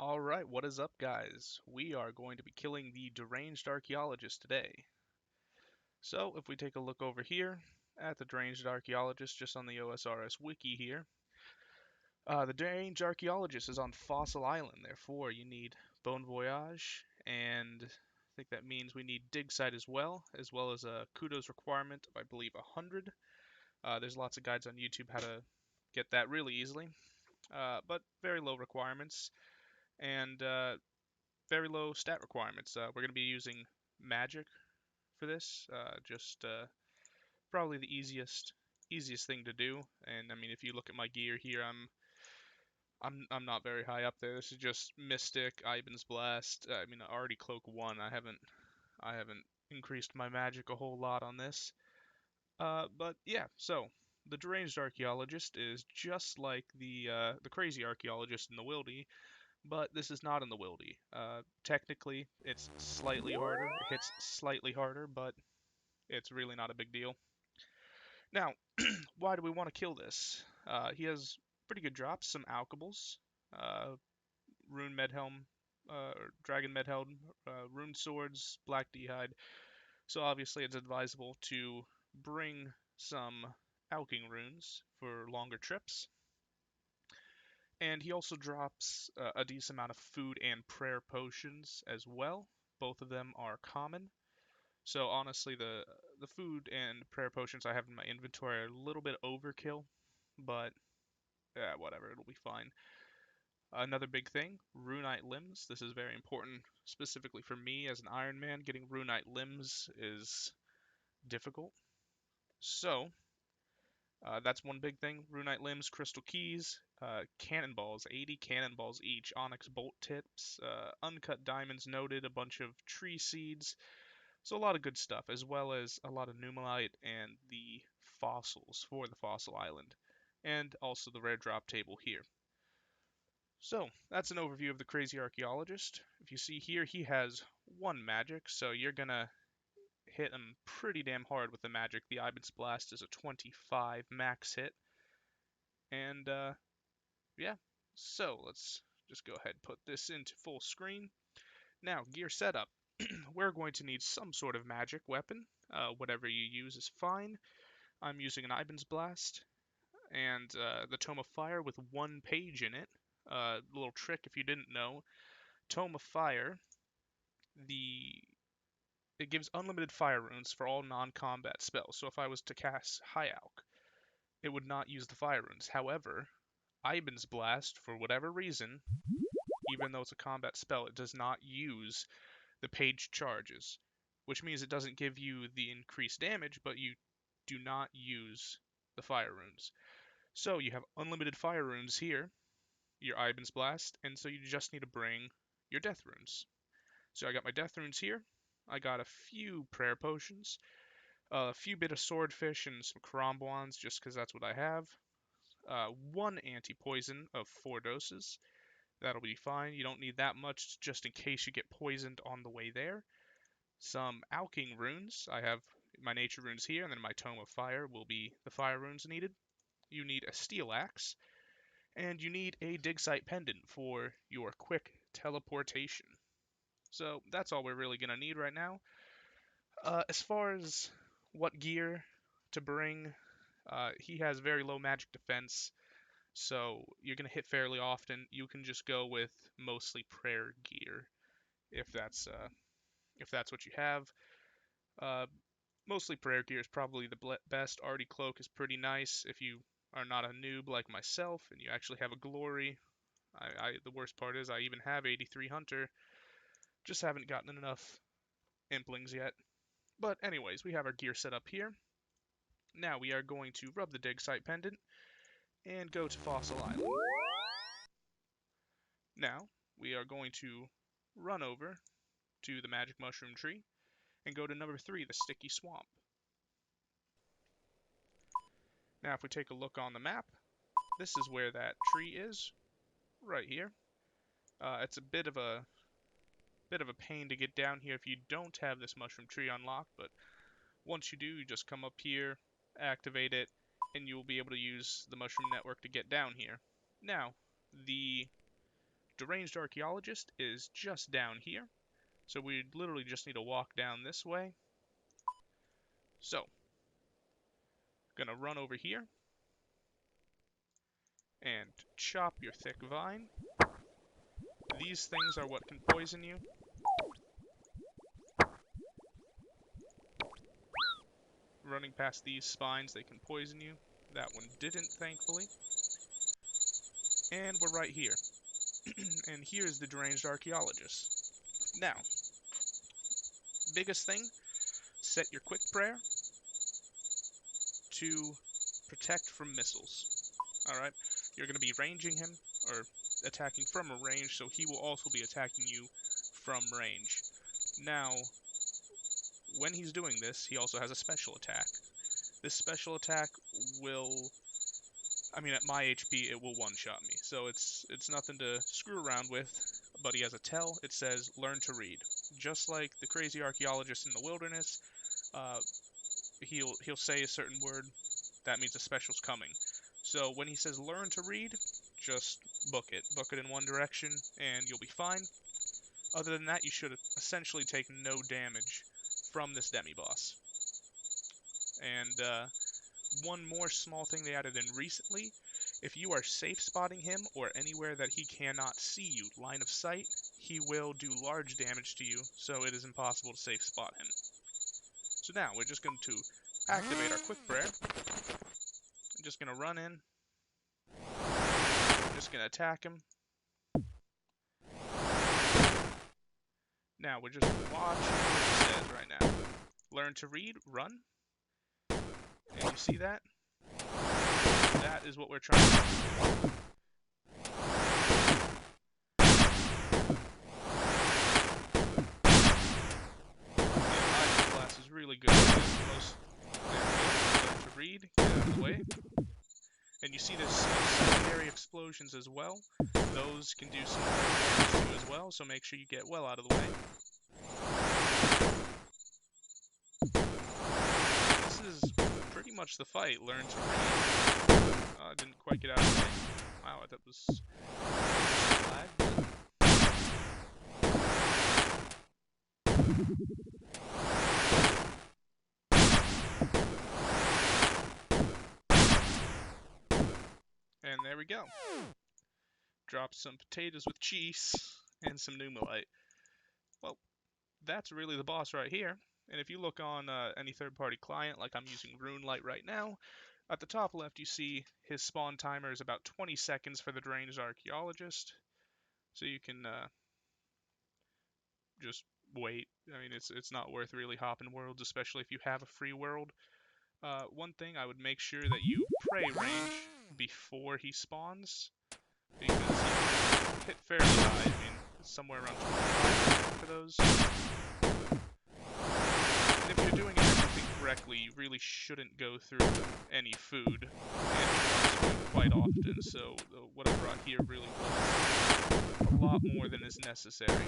Alright, what is up, guys? We are going to be killing the Deranged Archaeologist today. So, if we take a look over here at the Deranged Archaeologist, just on the OSRS wiki here, the Deranged Archaeologist is on Fossil Island, therefore you need Bon Voyage, and I think that means we need Dig Site as well as a Kudos requirement of, I believe, 100. There's lots of guides on YouTube how to get that really easily, but very low requirements. And very low stat requirements. We're going to be using magic for this. Just probably the easiest thing to do. And I mean, if you look at my gear here, I'm not very high up there. This is just Mystic, Ivan's Blast. I mean, I already cloak 1. I haven't increased my magic a whole lot on this. But yeah, so the Deranged Archaeologist is just like the Crazy Archaeologist in the Wildy, but this is not in the Wildy. Technically, it's slightly harder. It hits slightly harder, but it's really not a big deal. Now, why do we want to kill this? He has pretty good drops, some alchables, uh, Rune Medhelm, Dragon Medhelm, Rune Swords, Black D'hide. So obviously it's advisable to bring some alching runes for longer trips. And he also drops a decent amount of food and prayer potions as well. Both of them are common. So honestly, the food and prayer potions I have in my inventory are a little bit overkill, but yeah, whatever, it'll be fine. Another big thing, runite limbs. This is very important, specifically for me as an Iron Man. Getting runite limbs is difficult. So that's one big thing. Runite limbs, crystal keys, cannonballs, 80 cannonballs each, onyx bolt tips, uncut diamonds noted, a bunch of tree seeds. So a lot of good stuff, as well as a lot of numalite and the fossils for the fossil island, and also the rare drop table here. So that's an overview of the Crazy Archaeologist. If you see here, he has 1 magic, so you're gonna hit him pretty damn hard with the magic. The Ivan's Blast is a 25 max hit. And yeah, so let's just go ahead and put this into full screen. Now, gear setup. We're going to need some sort of magic weapon. Whatever you use is fine. I'm using an Ivan's Blast and the Tome of Fire with 1 page in it. Little trick if you didn't know. Tome of Fire, it gives unlimited fire runes for all non-combat spells. So if I was to cast High Alch, it would not use the fire runes. However, Ivan's Blast, for whatever reason, even though it's a combat spell, it does not use the page charges, which means it doesn't give you the increased damage, but you do not use the fire runes. So you have unlimited fire runes here, your Ivan's Blast, and so you just need to bring your death runes. So I got my death runes here. I got a few prayer potions, a few bit of swordfish and some karambwans, just because that's what I have. 1 anti-poison of 4 doses. That'll be fine. You don't need that much just in case you get poisoned on the way there. Some alching runes. I have my nature runes here, and then my Tome of Fire will be the fire runes needed. You need a steel axe, and you need a dig site pendant for your quick teleportation. So that's all we're really going to need right now. As far as what gear to bring, he has very low magic defense, so you're going to hit fairly often. You can just go with mostly prayer gear if that's what you have. Uh, Mostly prayer gear is probably the best. Arty Cloak is pretty nice if you are not a noob like myself and you actually have a glory. The worst part is I even have 83 Hunter, just haven't gotten enough Implings yet. But anyways, we have our gear set up here. Now we are going to rub the dig site pendant and go to Fossil Island. Now we are going to run over to the magic mushroom tree and go to number 3, the sticky swamp. Now if we take a look on the map, this is where that tree is, right here. It's a bit of a pain to get down here if you don't have this mushroom tree unlocked, but once you do, you just come up here, activate it, and you'll be able to use the mushroom network to get down here. Now, the Deranged Archaeologist is just down here. So we literally just need to walk down this way. So, gonna run over here and chop your thick vine. These things are what can poison you. Running past these spines, they can poison you. That one didn't, thankfully. And we're right here. And here's the Deranged Archaeologist. Now, biggest thing, set your quick prayer to protect from missiles. Alright? You're going to be ranging him, or attacking from a range, so he will also be attacking you from range. Now, when he's doing this, he also has a special attack. This special attack will, I mean, at my HP, it will one-shot me, so it's nothing to screw around with, but he has a tell. It says, learn to read. Just like the crazy archaeologist in the wilderness, he'll say a certain word, that means a special's coming. So when he says learn to read, just book it. Book it in one direction, and you'll be fine. Other than that, you should essentially take no damage from this Demi-Boss. And one more small thing they added in recently, if you are safe spotting him or anywhere that he cannot see you, line of sight, he will do large damage to you, so it is impossible to safe spot him. So now, we're just going to activate our quick prayer. I'm just going to run in. We're just going to attack him. Now, we're just watching what he says right now. Learn to read, run. And you see that? That is what we're trying to do. Class is really good. Learn to read, get out of the way. And you see there's some secondary explosions as well. Those can do some more damage to you as well, so make sure you get well out of the way. This is pretty much the fight. Learn to read. I didn't quite get out of the way. Wow, that was lag, but... And there we go. Drop some potatoes with cheese and some Numalite. Well, that's really the boss right here. And if you look on any third-party client, like I'm using RuneLite right now, at the top left you see his spawn timer is about 20 seconds for the Deranged Archaeologist. So you can just wait. I mean, it's not worth really hopping worlds, especially if you have a free world. One thing, I would make sure that you pray range before he spawns, because he can hit fairly high. I mean, it's somewhere around 25 for those. And if you're doing everything correctly, you really shouldn't go through any food, and food quite often, so what I brought here really was a lot more than is necessary.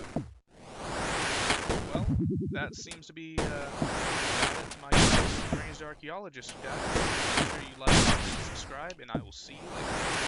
Well, that seems to be about it to my guide, Deranged Archaeologist, guys. Make sure you like, comment, and subscribe, and I will see you later.